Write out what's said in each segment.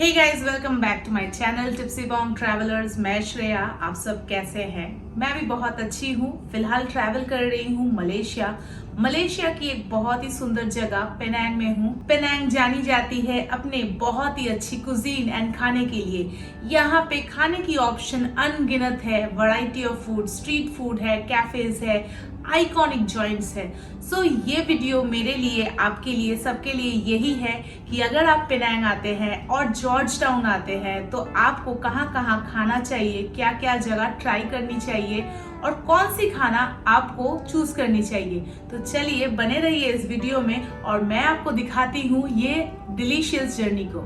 Hey guys, welcome back to my channel Tipsy Bong Travellers. मैं श्रेया। आप सब कैसे हैं? मैं भी बहुत अच्छी हूँ। फिलहाल ट्रैवल कर रही हूँ मलेशिया की एक बहुत ही सुंदर जगह पेनांग में हूँ। पेनांग जानी जाती है अपने बहुत ही अच्छी कुजीन एंड खाने के लिए। यहाँ पे खाने की ऑप्शन अनगिनत है, variety of food, street food है, कैफेज है, आइकॉनिक जॉइंट्स है। सो ये वीडियो मेरे लिए, आपके लिए, सबके लिए यही है कि अगर आप पेनांग आते हैं और जॉर्ज टाउन आते हैं तो आपको कहाँ कहाँ खाना चाहिए, क्या क्या जगह ट्राई करनी चाहिए और कौन सी खाना आपको चूज करनी चाहिए। तो चलिए बने रहिए इस वीडियो में और मैं आपको दिखाती हूँ ये डिलीशियस जर्नी को।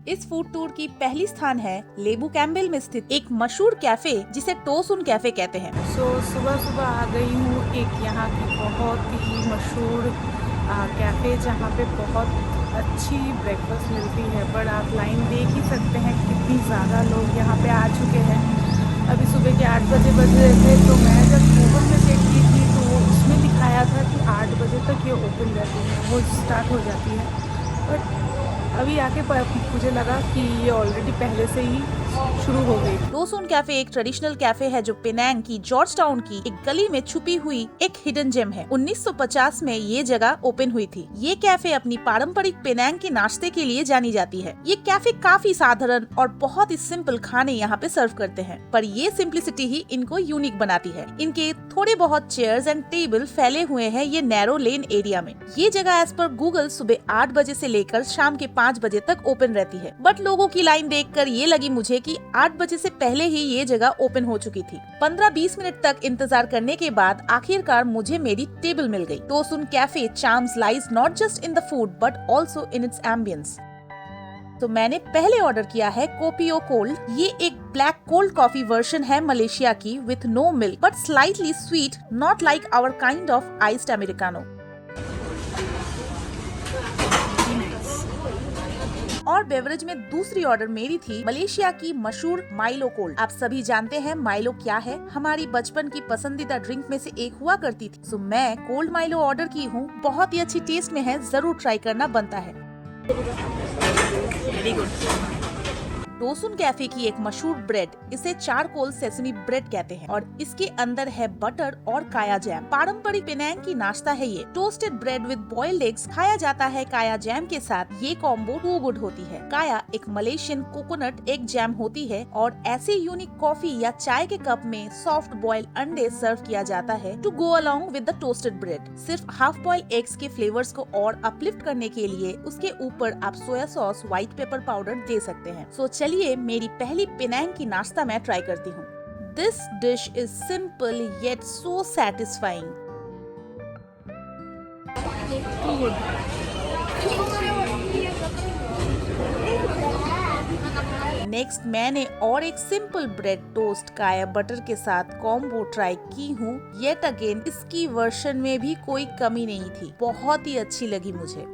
इस फूड टूर की पहली स्थान है लेबू कैम्बेल में स्थित एक मशहूर कैफे जिसे टोसुन कैफे कहते हैं। सुबह सुबह आ गई हूँ एक यहाँ की बहुत ही मशहूर कैफे जहाँ पे बहुत अच्छी ब्रेकफास्ट मिलती है। बट आप लाइन देख ही सकते हैं कितनी ज़्यादा लोग यहाँ पे आ चुके हैं। अभी सुबह के 8 बजे बज रहे थे तो मैं जब गूगल में देखी थी तो उसमें दिखाया था कि 8 बजे तक ये ओपन रहती है, वो स्टार्ट हो जाती है। बट अभी आके मुझे लगा कि ये ऑलरेडी पहले से ही शुरू हो गई। टोसुन कैफे एक ट्रेडिशनल कैफे है जो पेनांग की जॉर्ज टाउन की एक गली में छुपी हुई एक हिडन जेम है। 1950 में ये जगह ओपन हुई थी। ये कैफे अपनी पारंपरिक पेनांग के नाश्ते के लिए जानी जाती है। ये कैफे काफी साधारण और बहुत ही सिंपल खाने यहाँ पे सर्व करते हैं, पर ये सिंप्लिसिटी ही इनको यूनिक बनाती है। इनके थोड़े बहुत चेयर्स एंड टेबल फैले हुए हैं ये नैरो लेन एरिया में। ये जगह एज पर गूगल सुबह 8 बजे से लेकर शाम के 5 बजे तक ओपन रहती है। बट लोगों की लाइन देखकर ये लगी मुझे कि 8 बजे से पहले ही ये जगह ओपन हो चुकी थी। 15-20 मिनट तक इंतजार करने के बाद आखिरकार मुझे मेरी टेबल मिल गई। Tosun cafe charms lies not just in the food but also in its ambience. तो मैंने पहले ऑर्डर किया है कोपियो कोल्ड। ये एक ब्लैक कोल्ड कॉफी वर्जन है मलेशिया की with no milk but slightly sweet, not like our kind of iced americano. और बेवरेज में दूसरी ऑर्डर मेरी थी मलेशिया की मशहूर माइलो कोल्ड। आप सभी जानते हैं माइलो क्या है, हमारी बचपन की पसंदीदा ड्रिंक में से एक हुआ करती थी। सो मैं कोल्ड माइलो ऑर्डर की हूँ। बहुत ही अच्छी टेस्ट में है, जरूर ट्राई करना बनता है। Very good. टोसुन कैफे की एक मशहूर ब्रेड, इसे चारकोल सेसमी ब्रेड कहते हैं और इसके अंदर है बटर और काया जैम। पारंपरिक पेनांग की नाश्ता है ये। Toasted bread with boiled eggs खाया जाता है काया जैम के साथ। ये कॉम्बो टू गुड होती है। काया एक मलेशियन कोकोनट एग जैम होती है और ऐसे यूनिक कॉफी या चाय के कप में सॉफ्ट बॉइल्ड अंडे सर्व किया जाता है to go along with the toasted bread. सिर्फ हाफ बॉइल्ड एग्स के फ्लेवर्स को और अपलिफ्ट करने के लिए उसके ऊपर आप soya sauce, white pepper powder दे सकते हैं। सो चलिए मेरी पहली पेनांग की नाश्ता मैं ट्राई करती हूँ। This dish is simple yet so satisfying. Next मैंने और एक सिंपल ब्रेड टोस्ट काया बटर के साथ कॉम्बो ट्राई की हूँ। येट अगेन इसकी वर्जन में भी कोई कमी नहीं थी, बहुत ही अच्छी लगी मुझे।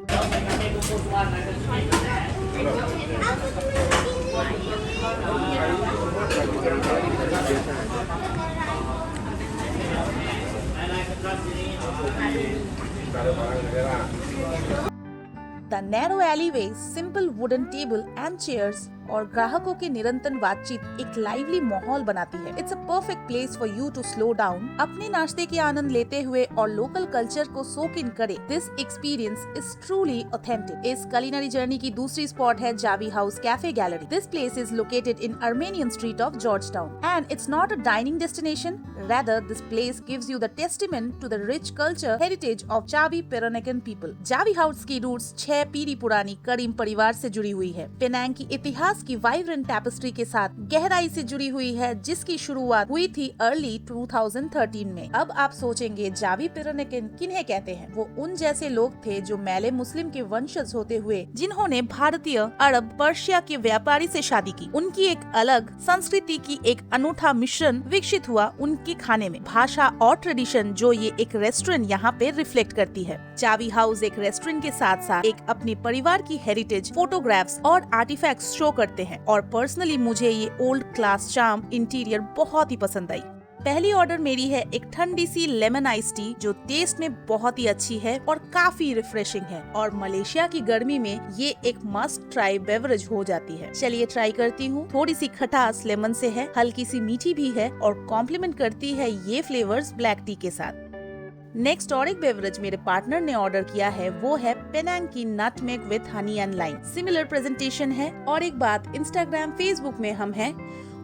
The narrow alleyway, simple wooden table and chairs और ग्राहकों की निरंतर बातचीत एक लाइवली माहौल बनाती है। It's a perfect place for you to slow down, अपने नाश्ते के आनंद लेते हुए और लोकल कल्चर को सोक इन करे। This experience is truly authentic. इस कुलिनरी जर्नी की दूसरी स्पॉट है Javi House Cafe Gallery. This place is located in Armenian Street of George Town and it's not a dining destination, rather this place gives you the testament to the rich culture heritage of Javi Peranakan people. Javi House की roots 6 पीढ़ी पुरानी करीम परिवार से जुड़ी हुई है। Penang की इतिहास की वाइब्रेंट टैपेस्ट्री के साथ गहराई से जुड़ी हुई है, जिसकी शुरुआत हुई थी अर्ली 2013 में। अब आप सोचेंगे जावी पेरानेकन किन्हें कहते हैं? वो उन जैसे लोग थे जो मैले मुस्लिम के वंशज होते हुए जिन्होंने भारतीय, अरब, पर्शिया के व्यापारी से शादी की। उनकी एक अलग संस्कृति की एक अनूठा मिश्रण विकसित हुआ उनके खाने में, भाषा और ट्रेडिशन, जो ये एक रेस्टोरेंट यहाँ पे रिफ्लेक्ट करती है। जावी हाउस एक रेस्टोरेंट के साथ साथ एक अपने परिवार की हेरिटेज, फोटोग्राफ्स और आर्टिफैक्ट्स शो करते हैं और पर्सनली मुझे ये ओल्ड क्लास चार्म इंटीरियर बहुत ही पसंद आई। पहली ऑर्डर मेरी है एक ठंडी सी लेमन आइस टी जो टेस्ट में बहुत ही अच्छी है और काफी रिफ्रेशिंग है और मलेशिया की गर्मी में ये एक मस्ट ट्राई बेवरेज हो जाती है। चलिए ट्राई करती हूँ। थोड़ी सी खटास लेमन से है, हल्की सी मीठी भी है और कॉम्प्लीमेंट करती है ये फ्लेवर्स ब्लैक टी के साथ। नेक्स्ट और एक बेवरेज मेरे पार्टनर ने ऑर्डर किया है, वो है पेनांग की nutmeg with honey and lime. Similar presentation है। और एक बात, इंस्टाग्राम फेसबुक में हम हैं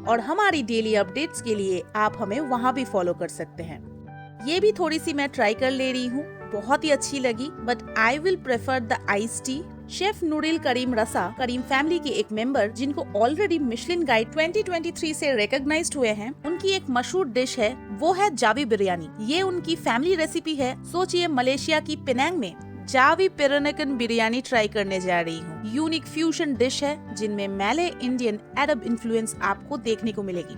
और हमारी डेली अपडेट्स के लिए आप हमें वहाँ भी फॉलो कर सकते हैं। ये भी थोड़ी सी मैं ट्राई कर ले रही हूँ, बहुत ही अच्छी लगी, but I will prefer the ice tea. Chef Nooril Karim Rasa, Karim family के एक मेंबर जिनको ऑलरेडी मिशलिन गाइड 2023 से रिकॉग्नाइज्ड हुए हैं, उनकी एक मशहूर डिश है, वो है जावी बिरयानी। ये उनकी फैमिली रेसिपी है। सोचिए मलेशिया की पेनांग में जावी पेरनेकन बिरयानी ट्राई करने जा रही हूँ। यूनिक फ्यूजन डिश है जिनमें मैले इंडियन अरब इन्फ्लुएंस आपको देखने को मिलेगी।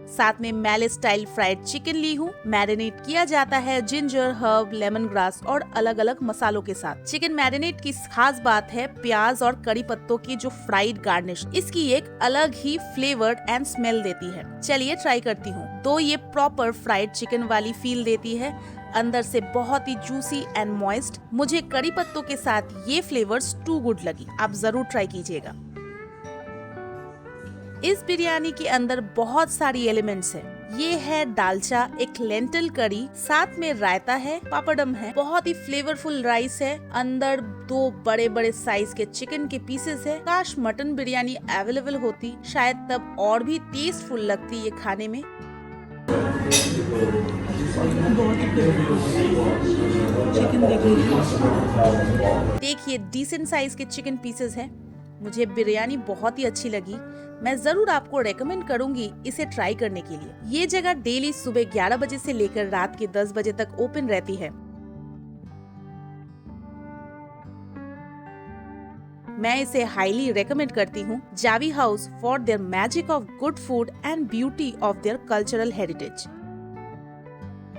साथ में मैले स्टाइल फ्राइड चिकन ली हूँ। मैरिनेट किया जाता है जिंजर, हर्ब, लेमन ग्रास और अलग अलग मसालों के साथ। चिकन मैरिनेट की खास बात है प्याज और करी पत्तों की जो फ्राइड गार्निश, इसकी एक अलग ही फ्लेवर एंड स्मेल देती है। चलिए ट्राई करती हूँ। तो ये प्रॉपर फ्राइड चिकन वाली फील देती है, अंदर से बहुत ही जूसी एंड मॉइस्ट। मुझे करी पत्तों के साथ ये फ्लेवर्स टू गुड लगी। आप जरूर ट्राई कीजिएगा। इस बिरयानी के अंदर बहुत सारी एलिमेंट्स है। ये है दालचा, एक लेंटल करी, साथ में रायता है, पापड़म है, बहुत ही फ्लेवरफुल राइस है, अंदर 2 बड़े बड़े साइज के चिकन के पीसेस है। काश मटन बिरयानी अवेलेबल होती, शायद तब और भी टेस्टफुल लगती ये खाने में। चिकन देखिए डिसेंट साइज के चिकन पीसेस है। मुझे बिरयानी बहुत ही अच्छी लगी। मैं जरूर आपको रेकमेंड करूंगी इसे ट्राई करने के लिए। ये जगह डेली सुबह 11 बजे से लेकर रात के 10 बजे तक ओपन रहती है। मैं इसे हाईली रेकमेंड करती हूँ। Javi House for their magic of good food and beauty of their cultural heritage.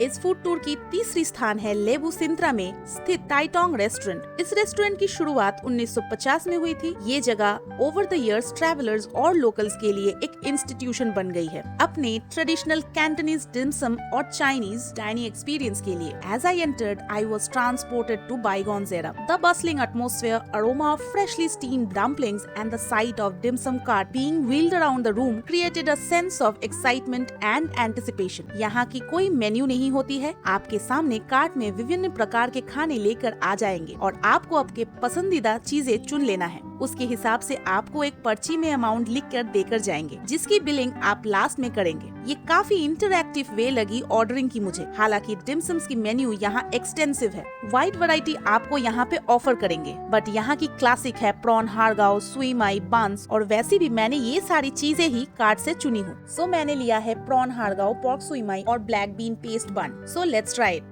इस फूड टूर की तीसरी स्थान है लेबू सिंत्रा में स्थित टाइटोंग रेस्टोरेंट। इस रेस्टोरेंट की शुरुआत 1950 में हुई थी। ये जगह ओवर द इयर्स ट्रैवलर्स और लोकल्स के लिए एक इंस्टीट्यूशन बन गई है, अपने ट्रेडिशनल कैंटनीज डिमसम और चाइनीज डाइनिंग एक्सपीरियंस के लिए। As I entered, I was transported to bygones era. The bustling atmosphere, aroma of freshly steamed dumplings and the sight of dim sum cart being wheeled around the room created a sense of excitement and anticipation। यहाँ की कोई menu नहीं होती है, आपके सामने cart में विभिन्न प्रकार के खाने लेकर आ जाएंगे और आपको आपके पसंदीदा चीजें चुन लेना है। उसके हिसाब से आपको एक पर्ची में अमाउंट लिख कर देकर जाएंगे, जिसकी बिलिंग आप लास्ट में करेंगे। ये काफी इंटरैक्टिव वे लगी ऑर्डरिंग की मुझे। हालांकि डिमसम्स की मेन्यू यहाँ एक्सटेंसिव है, वाइड वैरायटी आपको यहाँ पे ऑफर करेंगे, बट यहाँ की क्लासिक है प्रॉन हारगाओ, सुई माई, बंस, और वैसे भी मैंने ये सारी चीजें ही कार्ट से चुनी हूँ। सो मैंने लिया है प्रॉन हारगाओ, पोर्क सुई माई और ब्लैक बीन पेस्ट बन। So let's try it.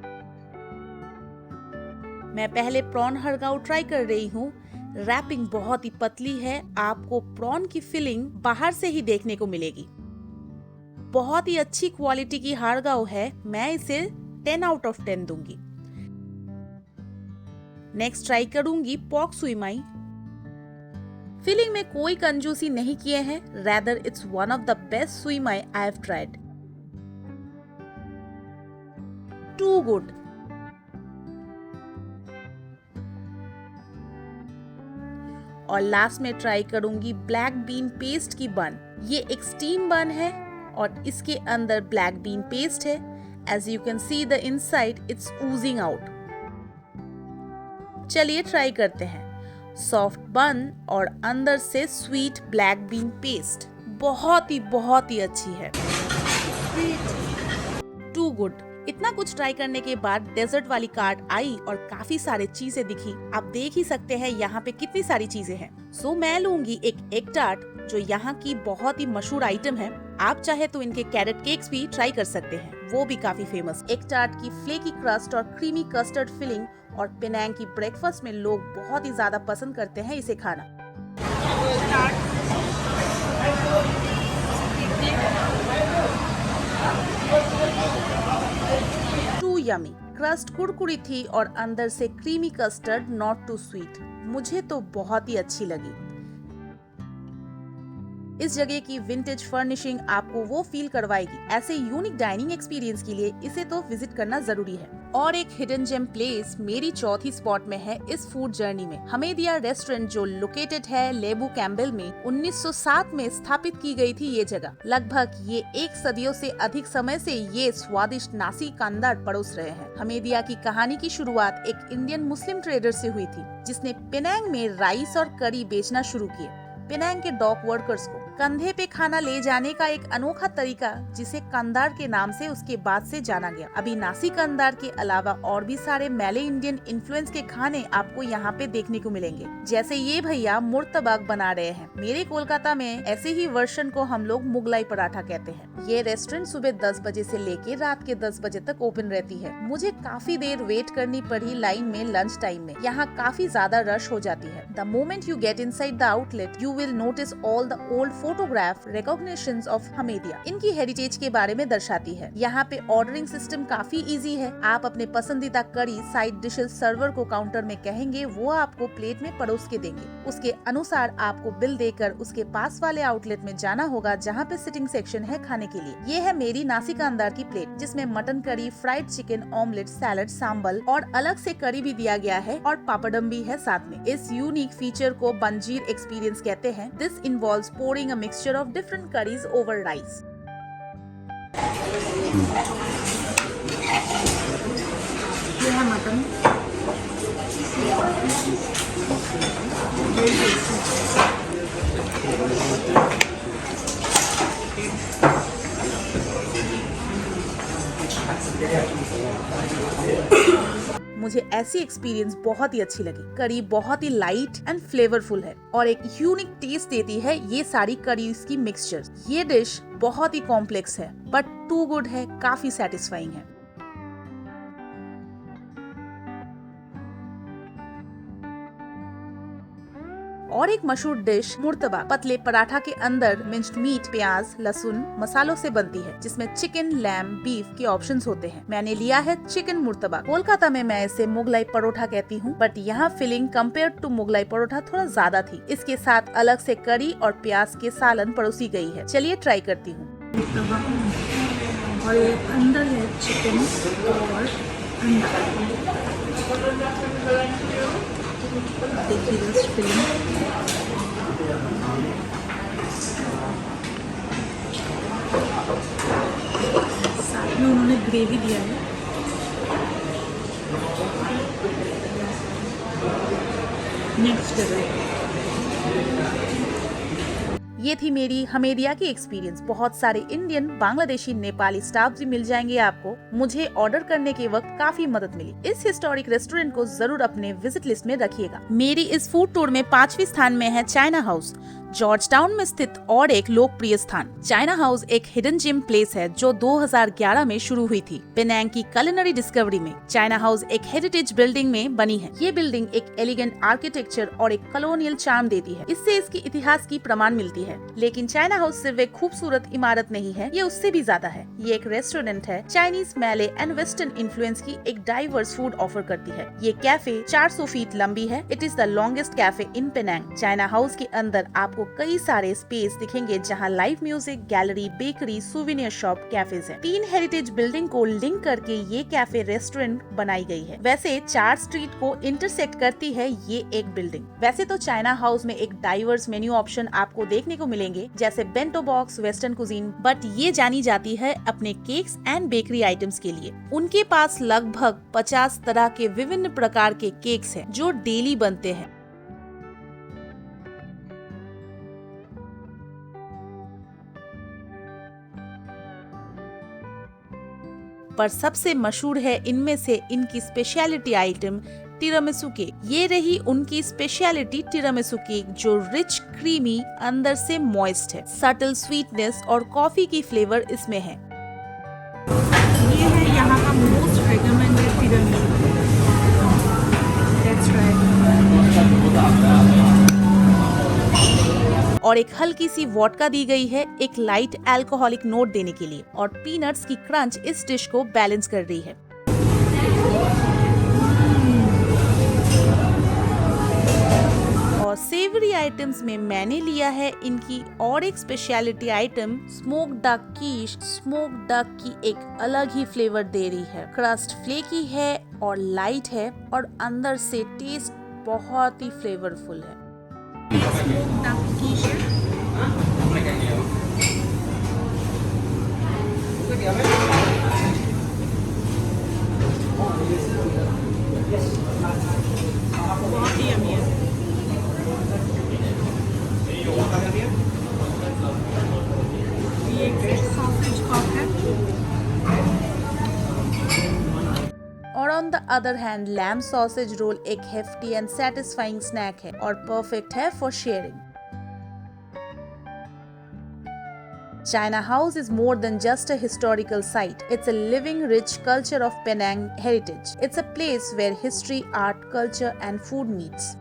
मैं पहले प्रॉन हारगाओ ट्राई कर रही हूँ। रैपिंग बहुत ही पतली है, आपको प्रॉन की फिलिंग बाहर से ही देखने को मिलेगी। बहुत ही अच्छी क्वालिटी की हारगाओ है, मैं इसे 10 आउट ऑफ 10 दूंगी। नेक्स्ट ट्राई करूंगी पोर्क सुई माई। फिलिंग में कोई कंजूसी नहीं किए हैं, rather it's one of the best सुई माई I have tried. Too good. और लास्ट में ट्राई करूंगी ब्लैक बीन पेस्ट की बन। ये एक स्टीम बन है और इसके अंदर ब्लैक बीन पेस्ट है। As you can see the inside, it's oozing out. चलिए ट्राई करते हैं। सॉफ्ट बन और अंदर से स्वीट ब्लैक बीन पेस्ट, बहुत ही अच्छी है। Too good. इतना कुछ ट्राई करने के बाद डेजर्ट वाली कार्ट आई और काफी सारे चीजें दिखी। आप देख ही सकते हैं यहाँ पे कितनी सारी चीजें हैं। सो मैं लूंगी एक एग टार्ट, जो यहाँ की बहुत ही मशहूर आइटम है। आप चाहे तो इनके कैरेट केक्स भी ट्राई कर सकते हैं, वो भी काफी फेमस। एग टार्ट की फ्लेकी क्रस्ट और क्रीमी कस्टर्ड फिलिंग और पेनांग की ब्रेकफास्ट में लोग बहुत ही ज्यादा पसंद करते हैं इसे खाना। To yummy. क्रस्ट कुरकुरी थी और अंदर से creamy custard, not too sweet. मुझे तो बहुत ही अच्छी लगी। इस जगह की विंटेज फर्निशिंग आपको वो फील करवाएगी। ऐसे यूनिक डाइनिंग एक्सपीरियंस के लिए इसे तो विजिट करना जरूरी है। और एक हिडन जेम प्लेस मेरी चौथी स्पॉट में है इस फूड जर्नी में, हमेदिया रेस्टोरेंट, जो लोकेटेड है लेबू कैम्पबेल में। 1907 में स्थापित की गई थी ये जगह। लगभग ये एक सदियों से अधिक समय से ये स्वादिष्ट नासी कांदार परोस रहे हैं। हमेदिया की कहानी की शुरुआत एक इंडियन मुस्लिम ट्रेडर से हुई थी, जिसने पेनांग में राइस और करी बेचना शुरू किए। पेनांग के डॉक वर्कर्स को कंधे पे खाना ले जाने का एक अनोखा तरीका, जिसे कंदार के नाम से उसके बाद से जाना गया। अभी नासी कंदार के अलावा और भी सारे मैले इंडियन इन्फ्लुएंस के खाने आपको यहाँ पे देखने को मिलेंगे। जैसे ये भैया मुर्तबाग बना रहे हैं। मेरे कोलकाता में ऐसे ही वर्जन को हम लोग मुगलाई पराठा कहते हैं। ये रेस्टोरेंट सुबह 10 बजे से लेके रात के 10 बजे तक ओपन रहती है। मुझे काफी देर वेट करनी पड़ी लाइन में लंच टाइम में। यहाँ काफी ज्यादा रश हो जाती है। The moment you get inside the outlet you will notice all the old photograph recognitions of Hamidia. इनकी हेरिटेज के बारे में दर्शाती है। यहाँ पे ऑर्डरिंग सिस्टम काफी इजी है। आप अपने पसंदीदा करी साइड डिशेस सर्वर को काउंटर में कहेंगे, वो आपको प्लेट में परोस के देंगे। उसके अनुसार आपको बिल देकर उसके पास वाले आउटलेट में जाना होगा, जहाँ पे सिटिंग सेक्शन है खाने के लिए। ये है मेरी नासी कांदार की प्लेट, जिसमें mutton curry, fried chicken, omelette, salad, sambal और अलग से करी भी दिया गया है और पापड़म भी है साथ में। इस यूनिक फीचर को बंजीर एक्सपीरियंस कहते हैं। This involves pouring a mixture of different curries over rice. ये है मटन। मुझे ऐसी एक्सपीरियंस बहुत ही अच्छी लगी। करी बहुत ही लाइट एंड फ्लेवरफुल है और एक यूनिक टेस्ट देती है ये सारी करीज की मिक्सचर। ये डिश बहुत ही कॉम्प्लेक्स है बट टू गुड है, काफी सेटिस्फाइंग है। और एक मशहूर डिश मुर्तबा, पतले पराठा के अंदर मिंच्ड मीट, प्याज, लहसुन, मसालों से बनती है, जिसमें चिकन, लैम, बीफ के ऑप्शंस होते हैं। मैंने लिया है चिकन मुर्तबा। कोलकाता में मैं इसे मुगलाई परोठा कहती हूँ, बट यहाँ filling compare to Mughlai paratha थोड़ा ज्यादा थी। इसके साथ अलग से करी और प्याज के सालन परोसी गई है। चलिए ट्राई करती हूँ। और अंदर है चिकन और अंडा। देखिए बस फिलिंग। साथ में उन्होंने ग्रेवी दिया है। Next level. ये थी मेरी हमेदिया की एक्सपीरियंस। बहुत सारे इंडियन, बांग्लादेशी, नेपाली स्टाफ भी मिल जाएंगे आपको। मुझे ऑर्डर करने के वक्त काफी मदद मिली। इस हिस्टोरिक रेस्टोरेंट को जरूर अपने विजिट लिस्ट में रखिएगा। मेरी इस फूड टूर में 5वीं स्थान में है चाइना हाउस, जॉर्ज टाउन में स्थित और एक लोकप्रिय स्थान। चाइना हाउस एक हिडन जिम प्लेस है जो 2011 में शुरू हुई थी। पेनांग की कुलिनरी डिस्कवरी में चाइना हाउस एक हेरिटेज बिल्डिंग में बनी है। ये बिल्डिंग एक एलिगेंट आर्किटेक्चर और एक कॉलोनियल चार्म देती है। इससे इसकी इतिहास की प्रमाण मिलती है। लेकिन चाइना हाउस सिर्फ एक खूबसूरत इमारत नहीं है, ये उससे भी ज्यादा है। ये एक रेस्टोरेंट है। चाइनीज, मैले एंड वेस्टर्न इन्फ्लुएंस की एक डाइवर्स फूड ऑफर करती है। ये कैफे 400 फीट लंबी है। It is the longest cafe in Penang. China house के अंदर आपको कई सारे स्पेस दिखेंगे, जहां live music, gallery, bakery, souvenir shop, cafes है। 3 हेरिटेज बिल्डिंग को लिंक करके ये कैफे रेस्टोरेंट बनाई गई है। वैसे 4 स्ट्रीट को इंटरसेक्ट करती है ये एक बिल्डिंग। वैसे तो चाइना हाउस में एक डाइवर्स मेन्यू ऑप्शन आपको देखने को मिलेंगे, जैसे bento box, western cuisine, but ये जानी जाती है अपने केक्स एंड बेकरी आइटम्स के लिए। उनके पास लगभग 50 तरह के विभिन्न प्रकार के केक्स हैं जो डेली बनते हैं। पर सबसे मशहूर है इनमें से इनकी स्पेशलिटी आइटम टिरामिसू केक। ये रही उनकी स्पेशलिटी टिरामिसू केक, जो रिच, क्रीमी, अंदर से मॉइस्ट है। सटल स्वीटनेस और कॉफी की फ्लेवर इसमें है। ये है यहाँ का most recommended tiramisu. Let's try it. और एक हल्की सी वोडका दी गई है एक लाइट अल्कोहलिक नोट देने के लिए, और पीनट्स की क्रंच इस डिश को बैलेंस कर रही है। और और सेवरी आइटम्स में मैंने लिया है इनकी और एक स्पेशलिटी आइटम स्मोक डक कीश। स्मोक डक की एक अलग ही फ्लेवर दे रही है। क्रस्ट फ्लेकी है और लाइट है और अंदर से टेस्ट बहुत ही फ्लेवरफुल है। स्मोक डक कीश है। बहुत ही यम्मी है। ये एक सॉसेज पफ है। और on the other hand lamb sausage roll एक हेफ्टी एंड सेटिस्फाइंग स्नैक है और परफेक्ट है for sharing. China House is more than just a historical site. It's a living, rich culture of Penang heritage. It's a place where history, art, culture and food meets.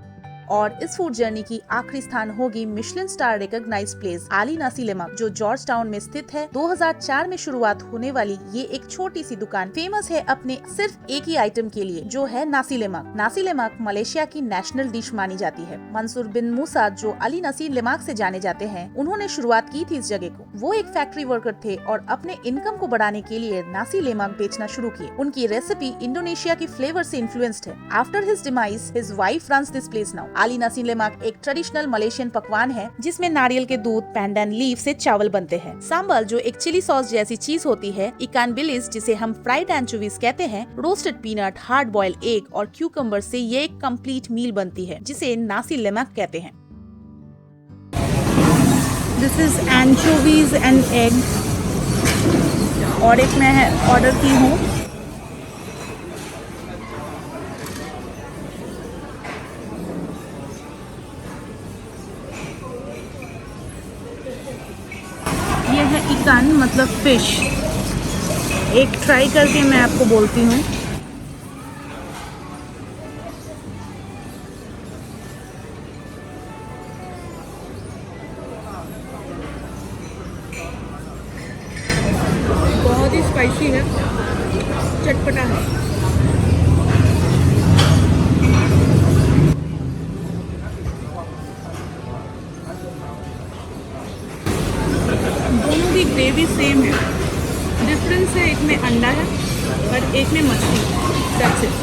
और इस food journey की आखिरी स्थान होगी Michelin star recognised place आली नासी lemak, जो George town में स्थित है। 2004 में शुरुआत होने वाली ये एक छोटी सी दुकान फेमस है अपने सिर्फ एक ही आइटम के लिए, जो है नासी लेमक। नासी लेमक मलेशिया की नेशनल डिश मानी जाती है। मंसूर बिन मूसा, जो अली नासी लेमक से जाने जाते हैं, उन्होंने शुरुआत की थी इस जगह को। वो एक फैक्ट्री वर्कर थे और अपने इनकम को बढ़ाने के लिए नासी लेमक बेचना शुरू किए। उनकी रेसिपी इंडोनेशिया की फ्लेवर से इन्फ्लुएंस्ड है। After his demise his wife runs this place now. आली नासी लेमक एक ट्रेडिशनल मलेशियन पकवान है जिसमें नारियल के दूध, पैंडन लीफ से चावल बनते हैं। सांबर, जो एक चिली सॉस जैसी चीज होती है, इकान बिलिस, जिसे हम फ्राइड एंचोवीज कहते हैं, roasted peanut, hard boiled egg और क्यूकम्बर से ये एक कंप्लीट मील बनती है जिसे नासी लेमक कहते हैं। दिस इज एंचोवीज एंड एग और एक मैं ऑर्डर की हूँ। ये है इकान मतलब फिश। एक ट्राई करके मैं आपको बोलती हूँ। बहुत ही स्पाइसी है, चटपटा है। दोनों की ग्रेवी सेम है, डिफरेंस है एक में अंडा है और एक में मछली। That's it.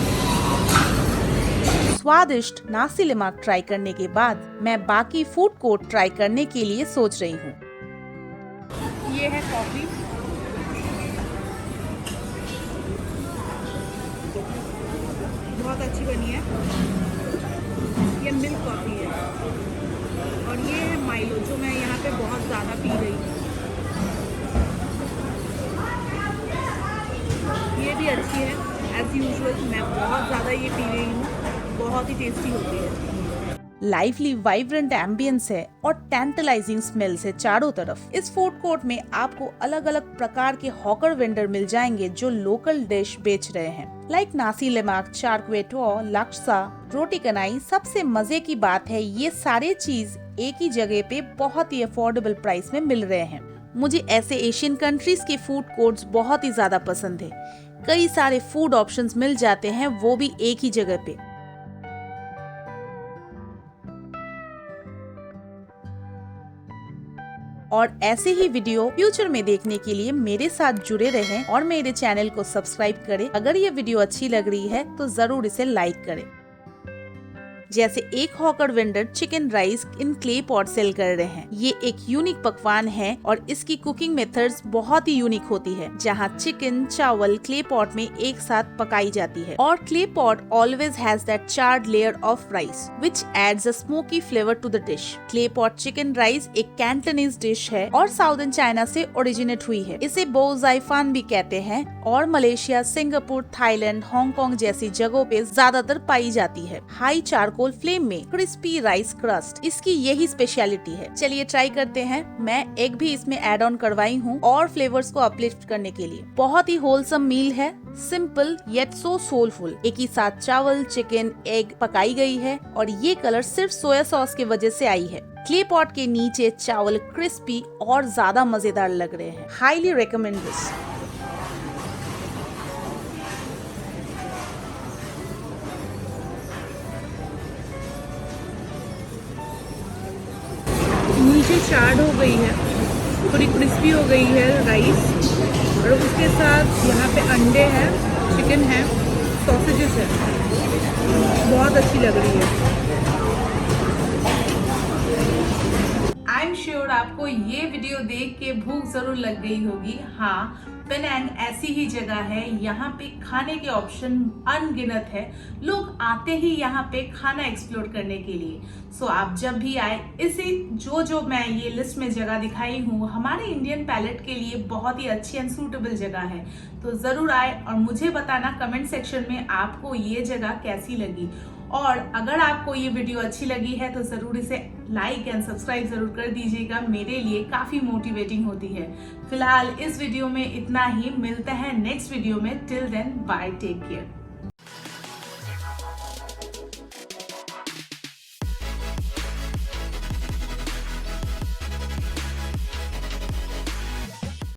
स्वादिष्ट नासी लेमक ट्राई करने के बाद मैं बाकी फूड कोर्ट ट्राई करने के लिए सोच रही हूँ। ये है कॉफी। बहुत अच्छी बनी है। ये मिल्क कॉफी है और ये है माइलो, जो मैं यहाँ पे बहुत ज़्यादा पी रही हूँ। ये भी अच्छी है एज यूजुअल। मैं बहुत ज़्यादा ये पी रही हूँ, बहुत ही टेस्टी होती है। लाइवली वाइब्रेंट एम्बियंस है और टेंटलाइजिंग स्मेल्स है चारों तरफ। इस फूड कोर्ट में आपको अलग अलग प्रकार के हॉकर वेंडर मिल जाएंगे जो लोकल डिश बेच रहे हैं, लाइक नासी लेमक, चार क्वे टो, लक्सा, रोटी कनाई। सबसे मजे की बात है ये सारे चीज एक ही जगह पे बहुत ही अफोर्डेबल प्राइस में मिल रहे हैं। मुझे ऐसे एशियन कंट्रीज के फूड कोर्ट्स बहुत ही ज्यादा पसंद है। कई सारे फूड ऑप्शंस मिल जाते हैं, वो भी एक ही जगह पे। और ऐसे ही वीडियो फ्यूचर में देखने के लिए मेरे साथ जुड़े रहें और मेरे चैनल को सब्सक्राइब करें। अगर ये वीडियो अच्छी लग रही है तो जरूर इसे लाइक करें। जैसे एक हॉकर वेंडर चिकन राइस इन क्ले पॉट सेल कर रहे हैं। ये एक यूनिक पकवान है और इसकी कुकिंग मेथड्स बहुत ही यूनिक होती है, जहाँ चिकन चावल क्ले पॉट में एक साथ पकाई जाती है और clay pot always has that charred layer of rice which adds a smoky flavour to the dish. Clay pot chicken rice एक कैंटनीज डिश है और साउदर्न चाइना से ओरिजिनेट हुई है। इसे बो जाई फान भी कहते हैं और मलेशिया, सिंगापुर, थाईलैंड, हांगकांग जैसी जगहों पे ज्यादातर पाई जाती है। हाई चारकोल फ्लेम में क्रिस्पी राइस क्रस्ट इसकी यही स्पेशलिटी है। चलिए ट्राई करते हैं। मैं एग भी इसमें ऐड ऑन करवाई हूँ और फ्लेवर्स को अपलिफ्ट करने के लिए। बहुत ही होलसम मील है, सिंपल येट सो सोलफुल। एक ही साथ चावल, चिकन, एग पकाई गई है और ये कलर सिर्फ सोया सॉस की वजह से आई है। क्ले पॉट के नीचे चावल क्रिस्पी और ज्यादा मजेदार लग रहे हैं। Highly recommend this. चार्ड हो गई है, थोड़ी क्रिस्पी हो गई है राइस, और उसके साथ यहाँ पे अंडे हैं, चिकन है, सॉसेजेस है, बहुत अच्छी लग रही है। आई एम श्योर आपको ये वीडियो देख के भूख जरूर लग गई होगी। हाँ, पेनांग ऐसी ही जगह है, यहाँ पे खाने के ऑप्शन अनगिनत है। लोग आते ही यहाँ पे खाना एक्सप्लोर करने के लिए। सो आप जब भी आए, इसी जो मैं ये लिस्ट में जगह दिखाई हूँ, हमारे इंडियन पैलेट के लिए बहुत ही अच्छी एंड सूटेबल जगह है। तो जरूर आए और मुझे बताना कमेंट सेक्शन में आपको ये जगह कैसी लगी। और अगर आपको ये वीडियो अच्छी लगी है तो जरूर इसे लाइक एंड सब्सक्राइब जरूर कर दीजिएगा, मेरे लिए काफी मोटिवेटिंग होती है। फिलहाल इस वीडियो में इतना ही, मिलते हैं नेक्स्ट वीडियो में। Till then bye, take care.